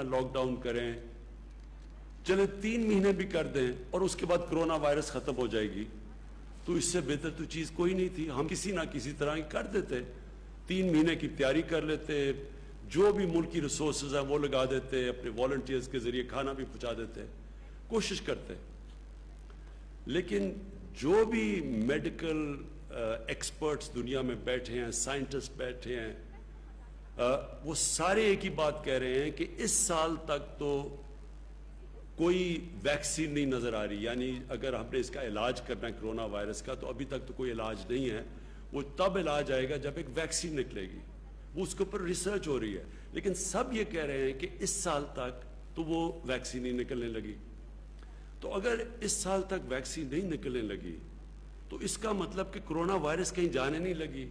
Lock down کریں، چلے 3 مہینے بھی کر دیں اور اس کے بعد کرونا وائرس ختم ہو جائے گی، تو اس سے بہتر تو چیز کوئی نہیں تھی. ہم کسی نہ کسی طرح کر دیتے، 3 مہینے کی تیاری کر لیتے، جو بھی ملکی ریسورسز ہیں وہ لگا دیتے، اپنے والنٹیئرز کے ذریعے کھانا بھی پہنچا دیتے، کوشش کرتے. لیکن جو بھی میڈیکل ایکسپرٹس دنیا میں بیٹھے ہیں، سائنٹسٹ بیٹھے ہیں، وہ سارے ایک ہی بات کہہ رہے ہیں کہ اس سال تک تو کوئی ویکسین نہیں نظر آ رہی. یعنی اگر ہم نے اس کا علاج کرنا ہے کرونا وائرس کا، تو ابھی تک تو کوئی علاج نہیں ہے. وہ تب علاج آئے گا جب ایک ویکسین نکلے گی، وہ اس کے اوپر ریسرچ ہو رہی ہے. لیکن سب یہ کہہ رہے ہیں کہ اس سال تک تو وہ ویکسین نہیں نکلنے لگی. تو اگر اس سال تک ویکسین نہیں نکلنے لگی تو اس کا مطلب کہ کرونا وائرس کہیں جانے نہیں لگی.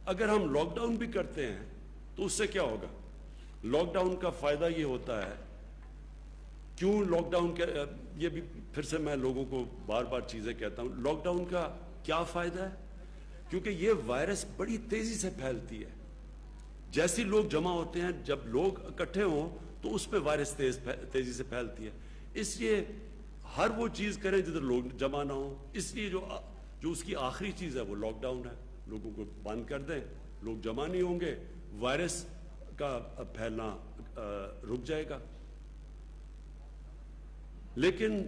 اگر ہم لاک ڈاؤن بھی کرتے ہیں تو اس سے کیا ہوگا؟ لاک ڈاؤن کا فائدہ یہ ہوتا ہے، کیوں لاک ڈاؤن کا، یہ بھی پھر سے میں لوگوں کو بار بار چیزیں کہتا ہوں، لاک ڈاؤن کا کیا فائدہ ہے؟ کیونکہ یہ وائرس بڑی تیزی سے پھیلتی ہے. جیسے لوگ جمع ہوتے ہیں، جب لوگ اکٹھے ہوں تو اس پہ وائرس تیزی سے پھیلتی ہے. اس لیے ہر وہ چیز کریں جدھر لوگ جمع نہ ہوں. اس لیے جو اس کی آخری چیز ہے وہ لاک ڈاؤن ہے. لوگوں کو بند کر دیں، لوگ جمع نہیں ہوں گے، وائرس کا پھیلنا رک جائے گا. لیکن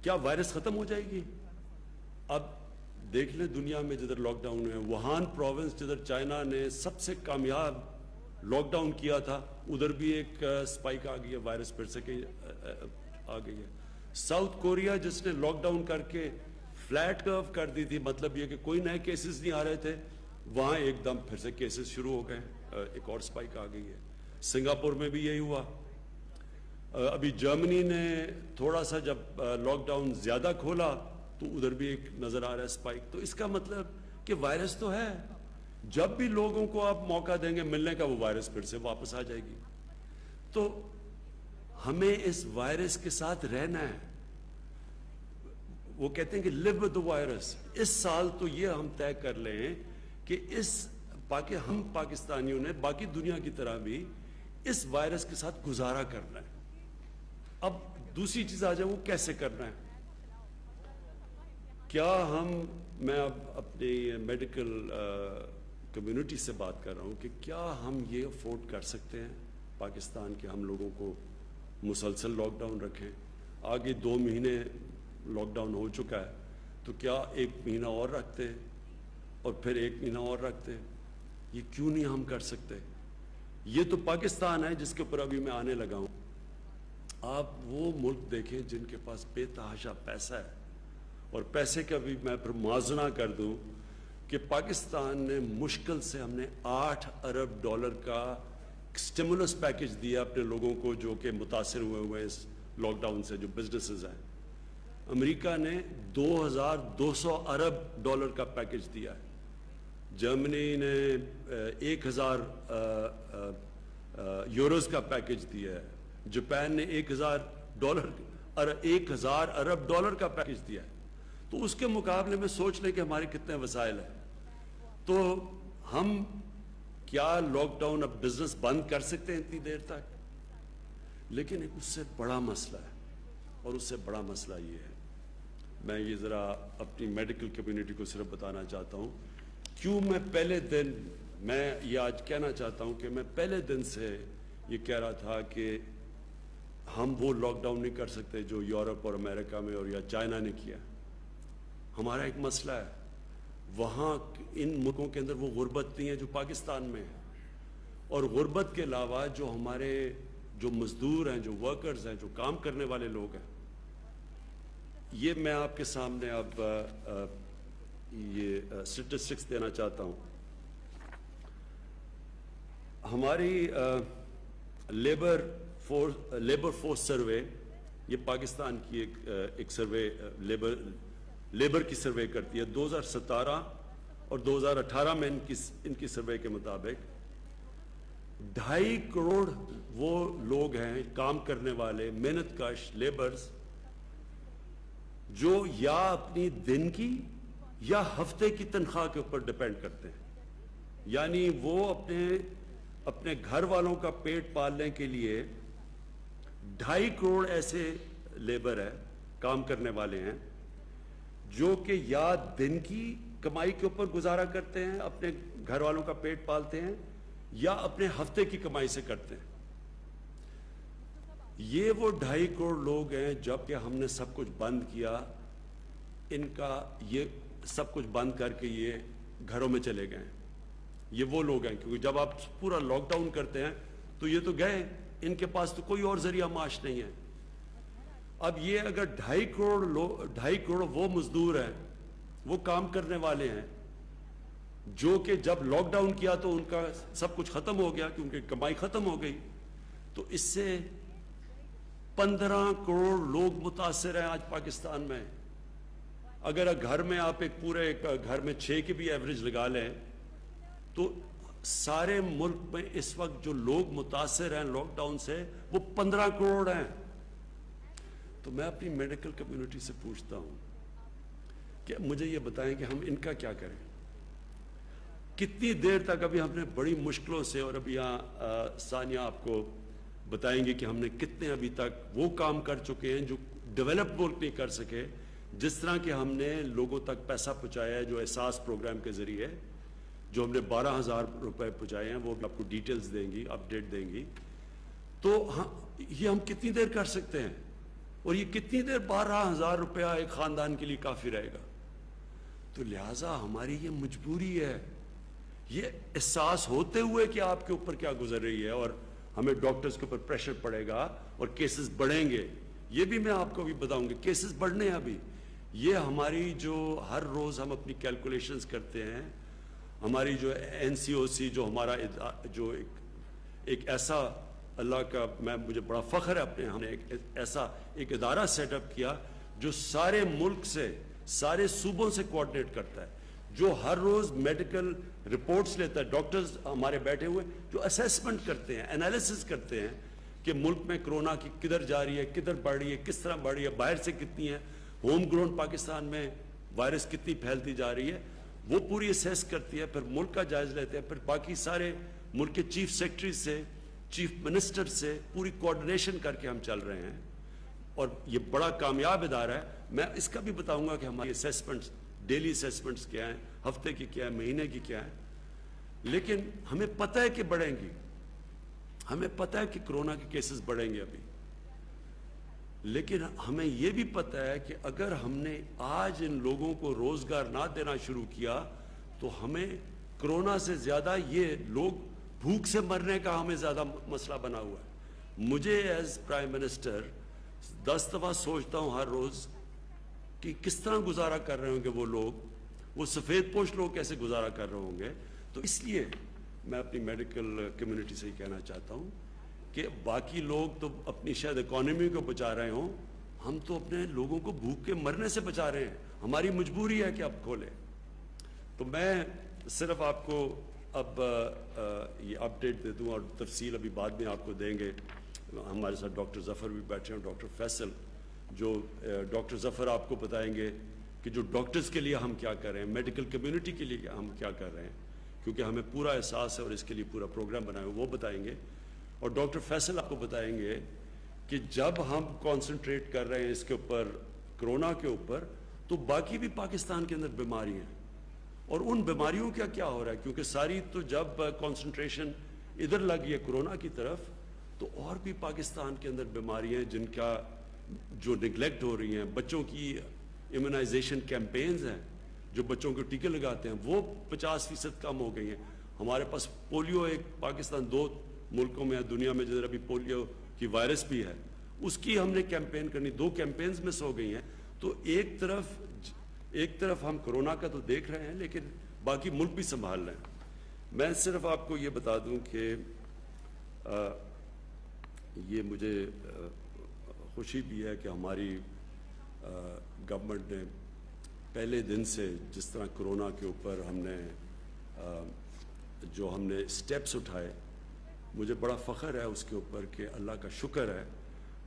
کیا وائرس ختم ہو جائے گی؟ اب دیکھ لیں دنیا میں جدھر لاک ڈاؤن ہے، ووہان پروونس جدھر چائنا نے سب سے کامیاب لاک ڈاؤن کیا تھا، ادھر بھی ایک سپائک آ گئی ہے، وائرس پھر سے آ گئی ہے. ساؤتھ کوریا جس نے لاک ڈاؤن کر کے فلیٹ کرو کر دی تھی، مطلب یہ کہ کوئی نئے کیسز نہیں آ رہے تھے، وہاں ایک دم پھر سے کیسز شروع ہو گئے، ایک اور سپائک آ گئی ہے. سنگاپور میں بھی یہی ہوا. ابھی جرمنی نے تھوڑا سا جب لاک ڈاؤن زیادہ کھولا تو ادھر بھی ایک نظر آ رہا ہے سپائک. تو اس کا مطلب کہ وائرس تو ہے، جب بھی لوگوں کو آپ موقع دیں گے ملنے کا، وہ وائرس پھر سے واپس آ جائے گی. تو ہمیں اس وائرس کے ساتھ رہنا ہے. وہ کہتے ہیں کہ live with the virus. اس سال تو یہ ہم طے کر لیں کہ ہم پاکستانیوں نے باقی دنیا کی طرح بھی اس وائرس کے ساتھ گزارا کرنا ہے. اب دوسری چیز آ جائے، وہ کیسے کرنا ہے. کیا میں اب اپنی میڈیکل کمیونٹی سے بات کر رہا ہوں کہ کیا ہم یہ افورڈ کر سکتے ہیں پاکستان کے ہم لوگوں کو مسلسل لاک ڈاؤن رکھیں. آگے 2 مہینے لاک ڈاؤن ہو چکا ہے، تو کیا 1 مہینہ اور رکھتے اور پھر 1 مہینہ اور رکھتے؟ یہ کیوں نہیں ہم کر سکتے؟ یہ تو پاکستان ہے جس کے اوپر ابھی میں آنے لگا ہوں. آپ وہ ملک دیکھیں جن کے پاس بے تحاشا پیسہ ہے، اور پیسے کا بھی میں پھر موازنہ کر دوں کہ پاکستان نے مشکل سے ہم نے $8 ارب کا سٹیمولس پیکج دیا اپنے لوگوں کو جو کہ متاثر ہوئے اس لاک ڈاؤن سے، جو بزنسز ہیں. امریکہ نے $2200 ارب کا پیکج دیا ہے. جرمنی نے 1000 یوروز کا پیکج دیا ہے. جاپان نے $1000 ارب کا پیکج دیا ہے. تو اس کے مقابلے میں سوچ لیں کہ ہمارے کتنے وسائل ہیں. تو ہم کیا لاک ڈاؤن اب بزنس بند کر سکتے ہیں اتنی دیر تک؟ لیکن ایک اس سے بڑا مسئلہ ہے، اور اس سے بڑا مسئلہ یہ ہے، میں یہ ذرا اپنی میڈیکل کمیونٹی کو صرف بتانا چاہتا ہوں کیوں میں پہلے دن، میں یہ آج کہنا چاہتا ہوں کہ میں پہلے دن سے یہ کہہ رہا تھا کہ ہم وہ لاک ڈاؤن نہیں کر سکتے جو یورپ اور امریکہ میں اور یا چائنا نے کیا. ہمارا ایک مسئلہ ہے، وہاں ان ملکوں کے اندر وہ غربت نہیں ہے جو پاکستان میں ہے. اور غربت کے علاوہ جو ہمارے جو مزدور ہیں، جو ورکرز ہیں، جو کام کرنے والے لوگ ہیں، یہ میں آپ کے سامنے اب یہ اسٹیٹسٹکس دینا چاہتا ہوں. ہماری لیبر فورس سروے، یہ پاکستان کی ایک سروے لیبر کی سروے کرتی ہے. 2017 اور 2018 میں ان کی سروے کے مطابق 2.5 کروڑ وہ لوگ ہیں کام کرنے والے، محنت کش لیبرز، جو یا اپنی دن کی یا ہفتے کی تنخواہ کے اوپر ڈیپینڈ کرتے ہیں. یعنی وہ اپنے اپنے گھر والوں کا پیٹ پالنے کے لیے 2.5 کروڑ ایسے لیبر ہے، کام کرنے والے ہیں، جو کہ یا دن کی کمائی کے اوپر گزارا کرتے ہیں، اپنے گھر والوں کا پیٹ پالتے ہیں، یا اپنے ہفتے کی کمائی سے کرتے ہیں۔ یہ وہ 2.5 کروڑ لوگ ہیں جب کہ ہم نے سب کچھ بند کیا، ان کا یہ سب کچھ بند کر کے یہ گھروں میں چلے گئے۔ یہ وہ لوگ ہیں، کیونکہ جب آپ پورا لاک ڈاؤن کرتے ہیں تو یہ تو گئے، ان کے پاس تو کوئی اور ذریعہ معاش نہیں ہے۔ اب یہ اگر 2.5 کروڑ وہ مزدور ہیں، وہ کام کرنے والے ہیں، جو کہ جب لاک ڈاؤن کیا تو ان کا سب کچھ ختم ہو گیا کیونکہ کمائی ختم ہو گئی، تو اس سے 15 کروڑ لوگ متاثر ہیں آج پاکستان میں۔ اگر گھر میں آپ ایک پورے گھر میں 6 کی بھی ایوریج لگا لیں تو سارے ملک میں اس وقت جو لوگ متاثر ہیں لاک ڈاؤن سے وہ 15 کروڑ ہیں۔ تو میں اپنی میڈیکل کمیونٹی سے پوچھتا ہوں کہ مجھے یہ بتائیں کہ ہم ان کا کیا کریں، کتنی دیر تک؟ ابھی ہم نے بڑی مشکلوں سے، اور ابھی یہاں ثانیہ آپ کو بتائیں گے کہ ہم نے کتنے ابھی تک وہ کام کر چکے ہیں جو ڈیولپ ملک نہیں کر سکے، جس طرح کہ ہم نے لوگوں تک پیسہ پہنچایا ہے جو احساس پروگرام کے ذریعے، جو ہم نے 12,000 روپے پہنچائے ہیں، وہ بھی آپ کو ڈیٹیلز دیں گی، اپڈیٹ دیں گی۔ تو یہ ہم کتنی دیر کر سکتے ہیں، اور یہ کتنی دیر 12,000 روپیہ ایک خاندان کے لیے کافی رہے گا؟ تو لہٰذا ہماری یہ مجبوری ہے، یہ احساس ہوتے ہوئے کہ آپ کے اوپر کیا گزر رہی ہے، اور ہمیں ڈاکٹرز کے اوپر پریشر پڑے گا اور کیسز بڑھیں گے۔ یہ بھی میں آپ کو بھی بتاؤں گا، کیسز بڑھنے ہیں ابھی۔ یہ ہماری جو ہر روز ہم اپنی کیلکولیشنز کرتے ہیں، ہماری جو NCOC، جو ہمارا جو ایک ایسا اللہ کا مجھے بڑا فخر ہے اپنے، ہم نے ایک ادارہ سیٹ اپ کیا جو سارے ملک سے، سارے صوبوں سے کوآرڈینیٹ کرتا ہے، جو ہر روز میڈیکل رپورٹس لیتا ہے، ڈاکٹرز ہمارے بیٹھے ہوئے جو اسیسمنٹ کرتے ہیں، انالیسس کرتے ہیں کہ ملک میں کرونا کی کدھر جا رہی ہے، کدھر بڑھ رہی ہے، کس طرح بڑھ رہی ہے، باہر سے کتنی ہے، ہوم گرون پاکستان میں وائرس کتنی پھیلتی جا رہی ہے، وہ پوری اسیس کرتی ہے، پھر ملک کا جائزہ لیتے ہیں، پھر باقی سارے ملک کے چیف سیکرٹری سے، چیف منسٹر سے پوری کوآرڈینیشن کر کے ہم چل رہے ہیں، اور یہ بڑا کامیاب ادارہ ہے۔ میں اس کا بھی بتاؤں گا کہ ہماری اسیسمنٹس، ڈیلی اسیسمنٹس کیا ہیں، ہفتے کی کیا ہے، مہینے کی کیا ہے، لیکن ہمیں پتہ ہے کہ بڑھیں گی، ہمیں پتہ ہے کہ کرونا کے کیسز بڑھیں گے ابھی، لیکن ہمیں یہ بھی پتہ ہے کہ اگر ہم نے آج ان لوگوں کو روزگار نہ دینا شروع کیا تو ہمیں کرونا سے زیادہ یہ لوگ بھوک سے مرنے کا ہمیں زیادہ مسئلہ بنا ہوا ہے۔ مجھے ایز پرائم منسٹر 10 دفعہ سوچتا ہوں ہر روز کہ کس طرح گزارا کر رہے ہوں گے وہ لوگ، وہ سفید پوش لوگ کیسے گزارا کر رہے ہوں گے۔ تو اس لیے میں اپنی میڈیکل کمیونٹی سے یہ کہنا چاہتا ہوں کہ باقی لوگ تو اپنی شاید اکانومی کو بچا رہے ہوں، ہم تو اپنے لوگوں کو بھوک کے مرنے سے بچا رہے ہیں، ہماری مجبوری ہے کہ اب کھولیں۔ تو میں صرف آپ کو اب یہ اپڈیٹ دے دوں، اور تفصیل ابھی بعد میں آپ کو دیں گے۔ ہمارے ساتھ ڈاکٹر ظفر بھی بیٹھے ہیں، ڈاکٹر فیصل، جو ڈاکٹر ظفر آپ کو بتائیں گے کہ جو ڈاکٹرز کے لیے ہم کیا کر رہے ہیں، میڈیکل کمیونٹی کے لیے ہم کیا کر رہے ہیں، کیونکہ ہمیں پورا احساس ہے اور اس کے لیے پورا پروگرام بنایا ہے، وہ بتائیں گے۔ اور ڈاکٹر فیصل آپ کو بتائیں گے کہ جب ہم کانسنٹریٹ کر رہے ہیں اس کے اوپر، کرونا کے اوپر، تو باقی بھی پاکستان کے اندر بیماری ہیں، اور ان بیماریوں کا کیا ہو رہا ہے، کیونکہ ساری تو جب کانسنٹریشن ادھر لگی ہے کرونا کی طرف، تو اور بھی پاکستان کے اندر بیماریاں ہیں جن کا جو نگلیکٹ ہو رہی ہیں۔ بچوں کی امیونائزیشن کیمپینز ہیں، جو بچوں کو ٹیکے لگاتے ہیں، وہ 50% کم ہو گئی ہیں۔ ہمارے پاس پولیو ایک پاکستان 2 ملکوں میں ہے دنیا میں جدھر ابھی پولیو کی وائرس بھی ہے، اس کی ہم نے کیمپین کرنی، 2 کیمپینز مس ہو گئی ہیں۔ تو ایک طرف ہم کرونا کا تو دیکھ رہے ہیں، لیکن باقی ملک بھی سنبھال رہے ہیں۔ میں صرف آپ کو یہ بتا دوں کہ یہ مجھے خوشی بھی ہے کہ ہماری گورنمنٹ نے پہلے دن سے جس طرح کرونا کے اوپر ہم نے جو ہم نے اسٹیپس اٹھائے، مجھے بڑا فخر ہے اس کے اوپر کہ اللہ کا شکر ہے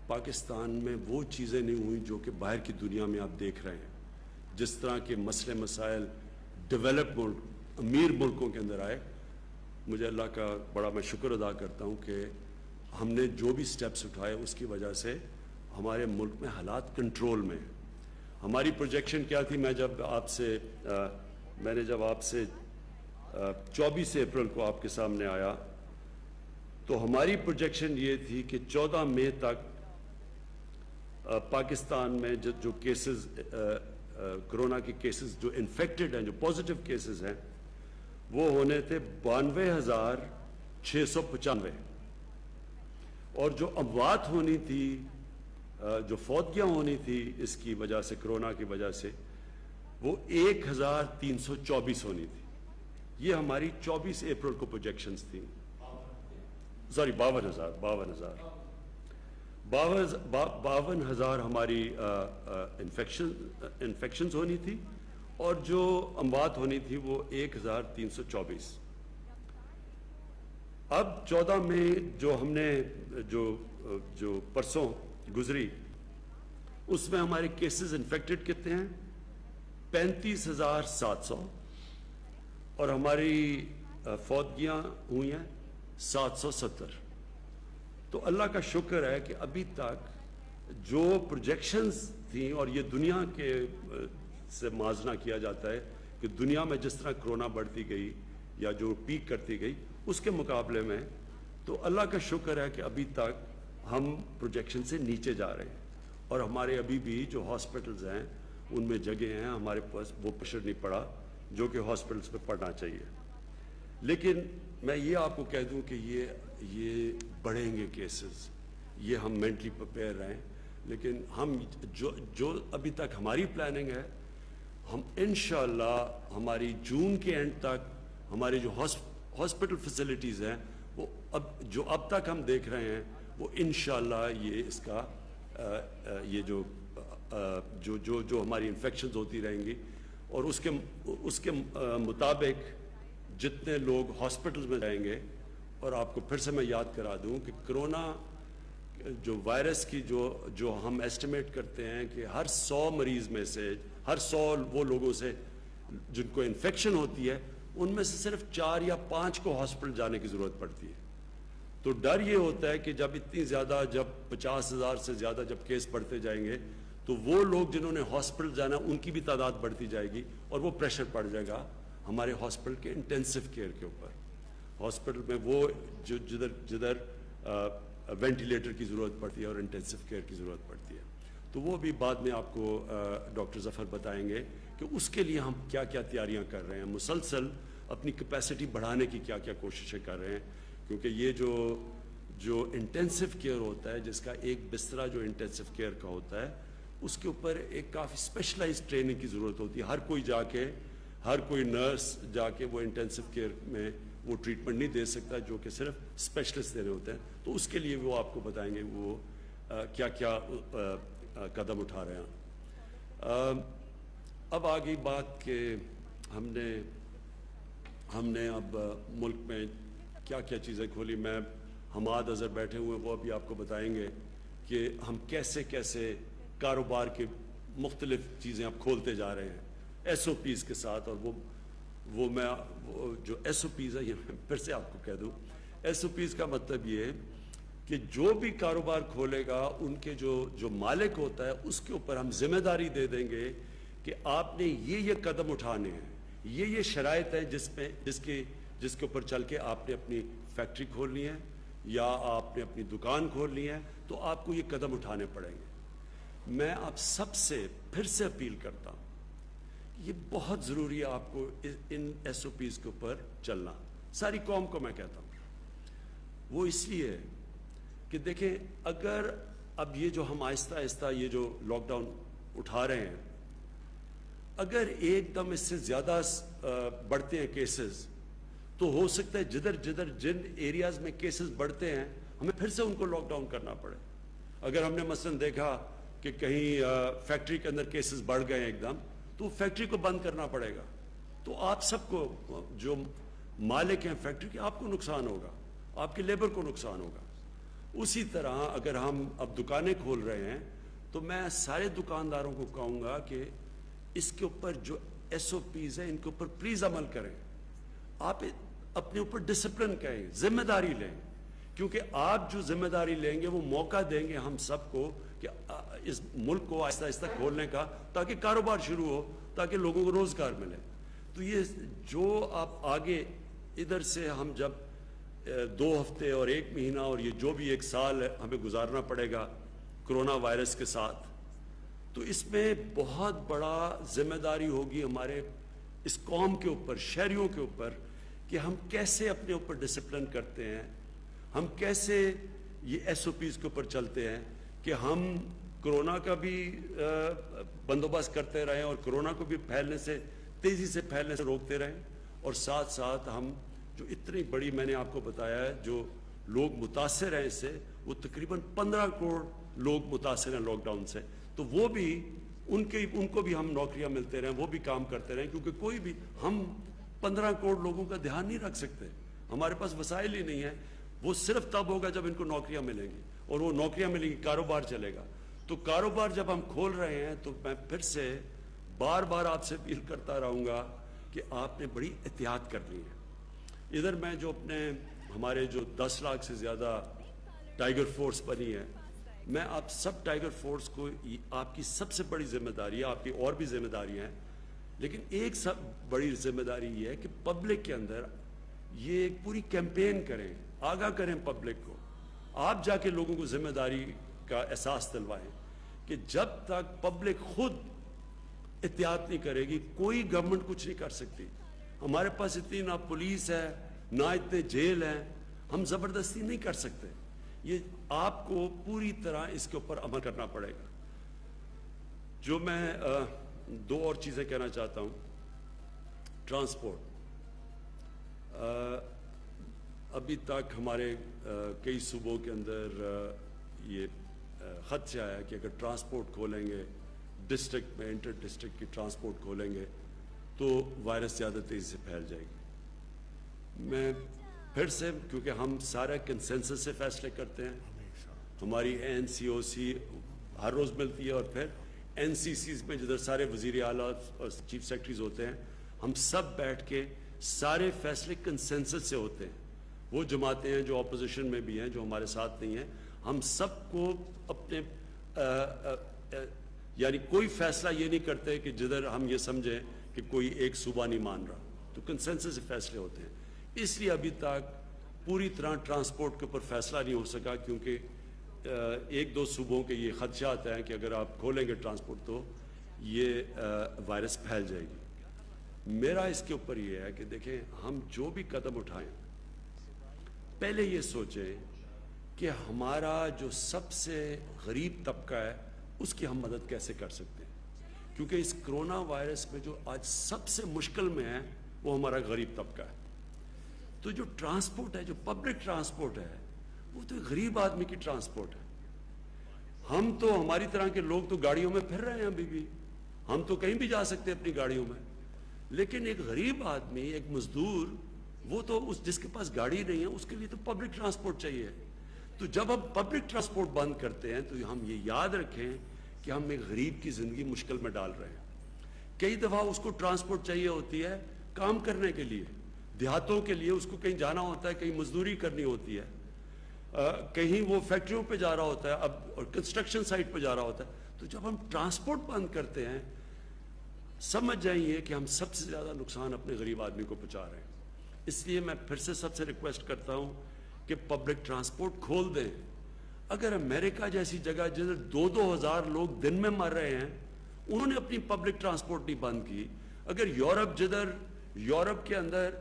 پاکستان میں وہ چیزیں نہیں ہوئیں جو کہ باہر کی دنیا میں آپ دیکھ رہے ہیں، جس طرح کے مسئلے مسائل ڈیولپ ملک، امیر ملکوں کے اندر آئے، مجھے اللہ کا بڑا میں شکر ادا کرتا ہوں کہ ہم نے جو بھی سٹیپس اٹھائے اس کی وجہ سے ہمارے ملک میں حالات کنٹرول میں ہیں. ہماری پروجیکشن کیا تھی؟ میں نے جب آپ سے 24 اپریل کو آپ کے سامنے آیا تو ہماری پروجیکشن یہ تھی کہ 14 مئی تک پاکستان میں جو کیسز کرونا کے کیسز جو انفیکٹڈ ہیں، جو پازیٹیو کیسز ہیں، وہ ہونے تھے 92,695 اور جو اموات ہونی تھی، جو فوتگیاں ہونی تھی اس کی وجہ سے، کرونا کی وجہ سے، وہ 1,324 ہونی تھی. یہ ہماری 24 اپریل کو پروجیکشنز تھیں. سوری 52,000 ہماری انفیکشنز ہونی تھی اور جو اموات ہونی تھی وہ 1,324. اب 14 مئی جو ہم نے جو پرسوں گزری، اس میں ہمارے کیسز انفیکٹڈ کتنے ہیں؟ 35,700 اور ہماری فوتگیاں ہوئی ہیں 770. تو اللہ کا شکر ہے کہ ابھی تک جو پروجیکشنز تھیں، اور یہ دنیا کے سے موازنہ کیا جاتا ہے کہ دنیا میں جس طرح کرونا بڑھتی گئی یا جو پیک کرتی گئی اس کے مقابلے میں، تو اللہ کا شکر ہے کہ ابھی تک ہم پروجیکشن سے نیچے جا رہے ہیں اور ہمارے ابھی بھی جو ہاسپٹلز ہیں ان میں جگہ ہیں، ہمارے پاس وہ پریشر نہیں پڑا جو کہ ہاسپٹلز پہ پڑنا چاہیے. لیکن میں یہ آپ کو کہہ دوں کہ یہ بڑھیں گے کیسز، یہ ہم مینٹلی پریپیئر رہیں. لیکن ہم جو ابھی تک ہماری پلاننگ ہے، ہم انشاءاللہ ہماری جون کے اینڈ تک ہماری جو ہاسپٹل فیسلٹیز ہیں وہ اب تک ہم دیکھ رہے ہیں وہ انشاءاللہ یہ اس کا یہ جو ہماری انفیکشنز ہوتی رہیں گی اور اس کے مطابق جتنے لوگ ہاسپٹلز میں جائیں گے. اور آپ کو پھر سے میں یاد کرا دوں کہ کرونا جو وائرس کی جو ہم ایسٹیمیٹ کرتے ہیں کہ ہر 100 مریض میں سے، ہر 100 وہ لوگوں سے جن کو انفیکشن ہوتی ہے، ان میں سے صرف 4 یا 5 کو ہاسپٹل جانے کی ضرورت پڑتی ہے. تو ڈر یہ ہوتا ہے کہ جب 50,000 سے زیادہ جب کیس بڑھتے جائیں گے تو وہ لوگ جنہوں نے ہاسپٹل جانا ان کی بھی تعداد بڑھتی جائے گی اور وہ پریشر پڑ جائے گا ہمارے ہاسپٹل کے انٹینسو کیئر کے اوپر. ہاسپٹل میں وہ جدھر وینٹیلیٹر کی ضرورت پڑتی ہے اور انٹینسو کیئر کی ضرورت پڑتی ہے. تو وہ بھی بعد میں آپ کو ڈاکٹر ظفر بتائیں گے کہ اس کے لیے ہم کیا کیا تیاریاں کر رہے ہیں، مسلسل اپنی کیپیسٹی بڑھانے کی کیا کیا کوششیں کر رہے ہیں. کیونکہ یہ جو انٹینسو کیئر ہوتا ہے، جس کا ایک بسترہ جو انٹینسو کیئر کا ہوتا ہے، اس کے اوپر ایک کافی اسپیشلائز ٹریننگ کی ضرورت ہوتی ہے. ہر کوئی نرس جا کے وہ انٹینسو کیئر میں وہ ٹریٹمنٹ نہیں دے سکتا جو کہ صرف اسپیشلسٹ دینے ہوتے ہیں. تو اس کے لیے وہ آپ کو بتائیں گے وہ کیا کیا قدم اٹھا رہے ہیں. اب آ گئی بات کہ ہم نے اب ملک میں کیا کیا چیزیں کھولی. حماد اظہر بیٹھے ہوئے وہ ابھی آپ کو بتائیں گے کہ ہم کیسے کاروبار کے مختلف چیزیں اب کھولتے جا رہے ہیں SOPs کے ساتھ. اور وہ جو SOPs ہے، یہ میں پھر سے آپ کو کہہ دوں، SOPs کا مطلب یہ ہے کہ جو بھی کاروبار کھولے گا ان کے جو مالک ہوتا ہے اس کے اوپر ہم ذمہ داری دے دیں گے کہ آپ نے یہ قدم اٹھانے ہیں، یہ شرائط ہیں جس کے اوپر چل کے آپ نے اپنی فیکٹری کھولنی ہے یا آپ نے اپنی دکان کھولنی ہے، تو آپ کو یہ قدم اٹھانے پڑیں گے. میں آپ سب سے پھر سے اپیل کرتا ہوں، یہ بہت ضروری ہے آپ کو ان SOPs کے اوپر چلنا. ساری قوم کو میں کہتا ہوں، وہ اس لیے کہ دیکھیں اگر اب یہ جو ہم آہستہ آہستہ یہ جو لاک ڈاؤن اٹھا رہے ہیں، اگر ایک دم اس سے زیادہ بڑھتے ہیں کیسز، تو ہو سکتا ہے جن ایریاز میں کیسز بڑھتے ہیں ہمیں پھر سے ان کو لاک ڈاؤن کرنا پڑے. اگر ہم نے مثلا دیکھا کہ کہیں فیکٹری کے اندر کیسز بڑھ گئے ایک دم، تو فیکٹری کو بند کرنا پڑے گا. تو آپ سب کو جو مالک ہیں فیکٹری کے، آپ کو نقصان ہوگا، آپ کے لیبر کو نقصان ہوگا. اسی طرح اگر ہم اب دکانیں کھول رہے ہیں تو میں سارے دکانداروں کو کہوں گا کہ اس کے اوپر جو SOPs ہیں ان کے اوپر پلیز عمل کریں. اپنے اوپر ڈسپلن کریں, ذمہ داری لیں, کیونکہ آپ جو ذمہ داری لیں گے وہ موقع دیں گے ہم سب کو کہ اس ملک کو آہستہ آہستہ کھولنے کا, تاکہ کاروبار شروع ہو, تاکہ لوگوں کو روزگار ملے. تو یہ جو آپ آگے ادھر سے ہم جب 2 ہفتے اور 1 مہینہ اور یہ جو بھی 1 سال ہمیں گزارنا پڑے گا کرونا وائرس کے ساتھ, تو اس میں بہت بڑا ذمہ داری ہوگی ہمارے اس قوم کے اوپر, شہریوں کے اوپر, کہ ہم کیسے اپنے اوپر ڈسپلن کرتے ہیں, ہم کیسے یہ ایس او پیز کے اوپر چلتے ہیں کہ ہم کرونا کا بھی بندوبست کرتے رہیں اور کرونا کو بھی تیزی سے پھیلنے سے روکتے رہیں, اور ساتھ ساتھ ہم جو اتنی بڑی, میں نے آپ کو بتایا ہے, جو لوگ متاثر ہیں اس سے, وہ تقریباً 15 کروڑ لوگ متاثر ہیں لاک ڈاؤن سے, تو وہ بھی ان کو بھی ہم نوکریاں ملتے رہیں, وہ بھی کام کرتے رہیں, کیونکہ کوئی بھی ہم 15 کروڑ لوگوں کا دھیان نہیں رکھ سکتے, ہمارے پاس وسائل ہی نہیں ہیں. وہ صرف تب ہوگا جب ان کو نوکریاں ملیں گی, اور وہ نوکریاں ملیں گی, کاروبار چلے گا. تو کاروبار جب ہم کھول رہے ہیں تو میں پھر سے بار بار آپ سے اپیل کرتا رہوں گا کہ آپ نے بڑی احتیاط کرنی ہے. ادھر میں جو ہمارے جو 10 لاکھ سے زیادہ ٹائیگر فورس بنی ہے, میں آپ سب ٹائیگر فورس کو, آپ کی سب سے بڑی ذمہ داری ہے, آپ کی اور بھی ذمہ داریاں ہیں, لیکن ایک سب بڑی ذمہ داری یہ ہے کہ پبلک کے اندر یہ ایک پوری کیمپین کریں, آگاہ کریں پبلک کو. آپ جا کے لوگوں کو ذمہ داری کا احساس دلوائیں کہ جب تک پبلک خود احتیاط نہیں کرے گی, کوئی گورنمنٹ کچھ نہیں کر سکتی. ہمارے پاس اتنی نہ پولیس ہے, نہ اتنے جیل ہیں, ہم زبردستی نہیں کر سکتے. یہ آپ کو پوری طرح اس کے اوپر عمل کرنا پڑے گا. جو میں 2 اور چیزیں کہنا چاہتا ہوں. ٹرانسپورٹ, ابھی تک ہمارے کئی صوبوں کے اندر یہ خدشہ آیا کہ اگر ٹرانسپورٹ کھولیں گے ڈسٹرکٹ میں, انٹر ڈسٹرکٹ کی ٹرانسپورٹ کھولیں گے تو وائرس زیادہ تیزی سے پھیل جائے گی. میں پھر سے, کیونکہ ہم سارے کنسنسس سے فیصلے کرتے ہیں, ہماری NCOC ہر روز ملتی ہے, اور پھر NCCs میں جدھر سارے وزیر اعلیٰ اور چیف سیکرٹریز ہوتے ہیں, ہم سب بیٹھ کے سارے فیصلے کنسنسس سے ہوتے ہیں. وہ جماعتیں ہیں جو اپوزیشن میں بھی ہیں, جو ہمارے ساتھ نہیں ہیں, ہم سب کو اپنے یعنی کوئی فیصلہ یہ نہیں کرتے کہ جدھر ہم یہ سمجھیں کہ کوئی ایک صوبہ نہیں مان رہا, تو کنسنسس سے فیصلے ہوتے ہیں. اس لیے ابھی تک پوری طرح ٹرانسپورٹ کے اوپر فیصلہ نہیں ہو سکا, کیونکہ 1-2 صوبوں کے یہ خدشات ہیں کہ اگر آپ کھولیں گے ٹرانسپورٹ تو یہ وائرس پھیل جائے گی. میرا اس کے اوپر یہ ہے کہ دیکھیں, ہم جو بھی قدم اٹھائیں پہلے یہ سوچیں کہ ہمارا جو سب سے غریب طبقہ ہے اس کی ہم مدد کیسے کر سکتے ہیں, کیونکہ اس کرونا وائرس میں جو آج سب سے مشکل میں ہے وہ ہمارا غریب طبقہ ہے. تو جو ٹرانسپورٹ ہے, جو پبلک ٹرانسپورٹ ہے, وہ تو غریب آدمی کی ٹرانسپورٹ ہے. ہم تو, ہماری طرح کے لوگ تو گاڑیوں میں پھر رہے ہیں ابھی بھی, ہم تو کہیں بھی جا سکتے ہیں اپنی گاڑیوں میں, لیکن ایک غریب آدمی, ایک مزدور, وہ تو جس کے پاس گاڑی نہیں ہے اس کے لیے تو پبلک ٹرانسپورٹ چاہیے. تو جب ہم پبلک ٹرانسپورٹ بند کرتے ہیں تو ہم یہ یاد رکھیں کہ ہم ایک غریب کی زندگی مشکل میں ڈال رہے ہیں. کئی دفعہ اس کو ٹرانسپورٹ چاہیے ہوتی ہے کام کرنے کے لیے, دیہاتوں کے لیے اس کو کہیں جانا ہوتا ہے, کہیں مزدوری کرنی ہوتی ہے, کہیں وہ فیکٹریوں پہ جا رہا ہوتا ہے, اب اور کنسٹرکشن سائٹ پہ جا رہا ہوتا ہے. تو جب ہم ٹرانسپورٹ بند کرتے ہیں سمجھ جائیے کہ ہم سب سے زیادہ نقصان اپنے غریب آدمی کو پہنچا رہے ہیں. اس لیے میں پھر سے سب سے ریکویسٹ کرتا ہوں کہ پبلک ٹرانسپورٹ کھول دیں. اگر امریکہ جیسی جگہ جدھر 2-2 ہزار لوگ دن میں مر رہے ہیں انہوں نے اپنی پبلک ٹرانسپورٹ نہیں بند کی, اگر یورپ جدھر یورپ کے اندر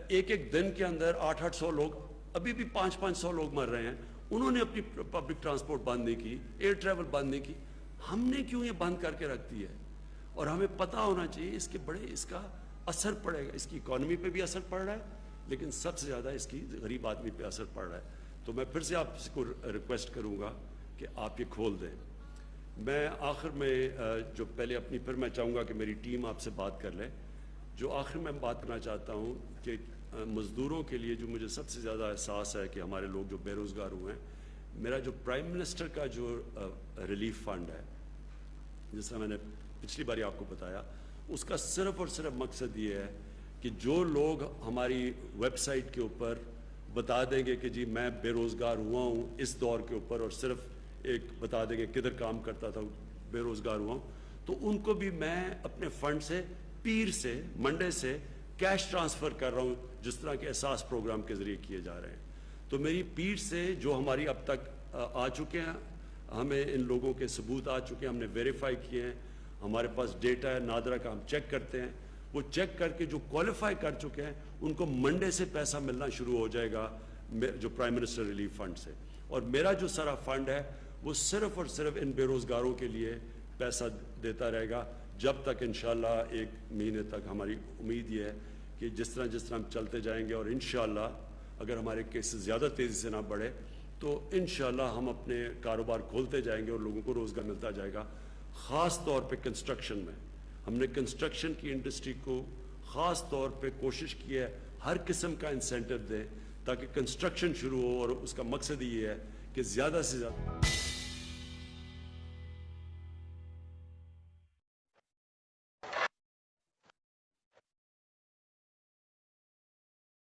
ایک دن کے اندر 800 لوگ, ابھی بھی 500 لوگ مر رہے ہیں, انہوں نے اپنی پبلک ٹرانسپورٹ بند نہیں کی, ایئر ٹریول بند نہیں کی, ہم نے کیوں یہ بند کر کے رکھ دی ہے؟ اور ہمیں پتہ ہونا چاہیے اس کا اثر پڑے گا, اس کی اکانومی پہ بھی اثر پڑ رہا ہے, لیکن سب سے زیادہ اس کی غریب آدمی پہ اثر پڑ رہا ہے. تو میں پھر سے آپ کو ریکویسٹ کروں گا کہ آپ یہ کھول دیں. میں آخر میں جو پہلے اپنی, پھر میں چاہوں گا کہ میری ٹیم آپ سے بات کر لے. جو آخر میں بات کرنا چاہتا ہوں کہ مزدوروں کے لیے جو مجھے سب سے زیادہ احساس ہے کہ ہمارے لوگ جو بے روزگار ہوئے ہیں, میرا جو پرائم منسٹر کا جو ریلیف فنڈ ہے, جس طرح میں نے پچھلی باری آپ کو بتایا, اس کا صرف اور صرف مقصد یہ ہے کہ جو لوگ ہماری ویب سائٹ کے اوپر بتا دیں گے کہ جی میں بے روزگار ہوا ہوں اس دور کے اوپر، اور صرف ایک بتا دیں گے کدھر کام کرتا تھا، بے روزگار ہوا ہوں، تو ان کو بھی میں اپنے فنڈ سے پیر سے منڈے سے کیش ٹرانسفر کر رہا ہوں، جس طرح کے احساس پروگرام کے ذریعے کیے جا رہے ہیں۔ تو میری پیر سے جو ہماری اب تک آ چکے ہیں، ہمیں ان لوگوں کے ثبوت آ چکے ہیں، ہم نے ویریفائی کیے ہیں، ہمارے پاس ڈیٹا ہے نادرا کا، ہم چیک کرتے ہیں، وہ چیک کر کے جو کوالیفائی کر چکے ہیں ان کو منڈے سے پیسہ ملنا شروع ہو جائے گا جو پرائم منسٹر ریلیف فنڈ سے۔ اور میرا جو سارا فنڈ ہے وہ صرف اور صرف ان بے روزگاروں کے لیے پیسہ دیتا رہے گا جب تک انشاءاللہ 1 مہینے تک۔ ہماری امید یہ ہے کہ جس طرح ہم چلتے جائیں گے، اور انشاءاللہ اگر ہمارے کیسز زیادہ تیزی سے نہ بڑھے تو انشاءاللہ ہم اپنے کاروبار کھولتے جائیں گے اور لوگوں کو روزگار ملتا جائے گا۔ خاص طور پہ کنسٹرکشن میں ہم نے کنسٹرکشن کی انڈسٹری کو خاص طور پہ کوشش کی ہے ہر قسم کا انسینٹو دیں تاکہ کنسٹرکشن شروع ہو، اور اس کا مقصد یہ ہے کہ زیادہ سے زیادہ